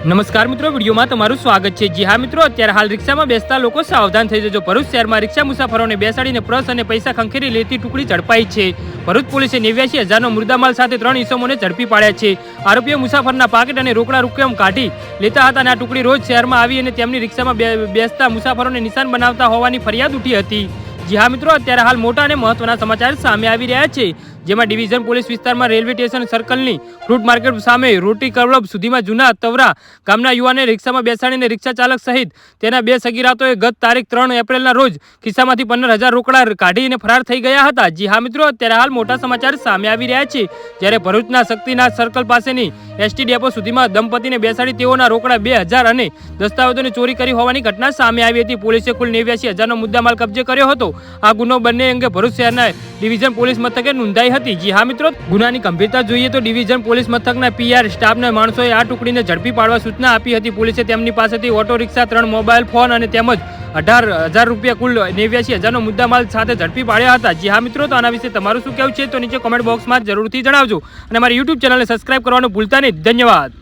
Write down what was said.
નમસ્કાર મિત્રો, વિડીયોમાં તમારું સ્વાગત છે। જી હા મિત્રો, અત્યારે હાલ રિક્ષામાં બેસતા લોકો સાવધાન થઈ જજો। ભરૂચ શહેરમાં રિક્ષા મુસાફરોને બેસાડીને પર્સ અને પૈસા ખંખેરી લેતી ટુકડી ઝડપાઈ છે। ભરૂચ પોલીસે 89,000નો મુદ્દામાલ સાથે 3 ઈસમોને ઝડપી પાડ્યા છે। આરોપીઓ મુસાફરના પાકીટ અને રોકડા રૂપિયા કાઢી લેતા હતા અને આ ટુકડી રોજ શહેરમાં આવી અને તેમની રિક્ષામાં બેસતા મુસાફરોને નિશાન બનાવતા હોવાની ફરિયાદ ઉઠી હતી। જી હા મિત્રો, અત્યારે હાલ મોટા અને મહત્વના સમાચાર સામે આવી રહ્યા છે, જેમાં ડિવિઝન પોલીસ વિસ્તારમાં રેલવે સ્ટેશન સર્કલની ફ્રૂટ માર્કેટ સામે રોટી કલબ સુધીમાં જૂના તવરા ગામના યુવાને રિક્ષામાં બેસાડીને રિક્ષા ચાલક સહિત તેના 2 સગીરાતોએ ગત તારીખ 3 એપ્રિલના રોજ ખિસ્સામાંથી 15,000 રોકડા કાઢીને ફરાર થઈ ગયા હતા। જી હા મિત્રો, અત્યારે હાલ મોટા સમાચાર સામે આવી રહ્યા છે, જ્યારે ભરૂચના શક્તિનાથ સર્કલ પાસેની એસટી ડેપો સુધીમાં દંપતીને બેસાડી તેઓના રોકડા 2,000 અને દસ્તાવેજોની ચોરી કરી હોવાની ઘટના સામે આવી હતી। પોલીસે કુલ 89,000નો મુદ્દામાલ કબજે કર્યો હતો। આ ગુનો બંને અંગે ભરૂચ શહેરના ડિવિઝન પોલીસ મથકે નોંધાઈ હતી। જી હા મિત્રો, ગુનાની ગંભીરતા જોઈએ તો ડિવિઝન પોલીસ મથકના પીઆર સ્ટાફના માણસોએ આ ટુકડીને ઝડપી પાડવા સૂચના આપી હતી। પોલીસે તેમની પાસેથી ઓટો રિક્ષા, 3 મોબાઈલ ફોન અને તેમજ 18,000 રૂપિયા કુલ 89,000નો મુદ્દામાલ સાથે ઝડપી પાડ્યા હતા। જી હા મિત્રો, તો આના વિશે તમારું શું કહેવું છે તો નીચે કોમેન્ટ બોક્સમાં જરૂરથી જણાવજો અને અમારી યુટ્યુબ ચેનલને સબસ્ક્રાઇબ કરવાનું ભૂલતા નહીં। ધન્યવાદ।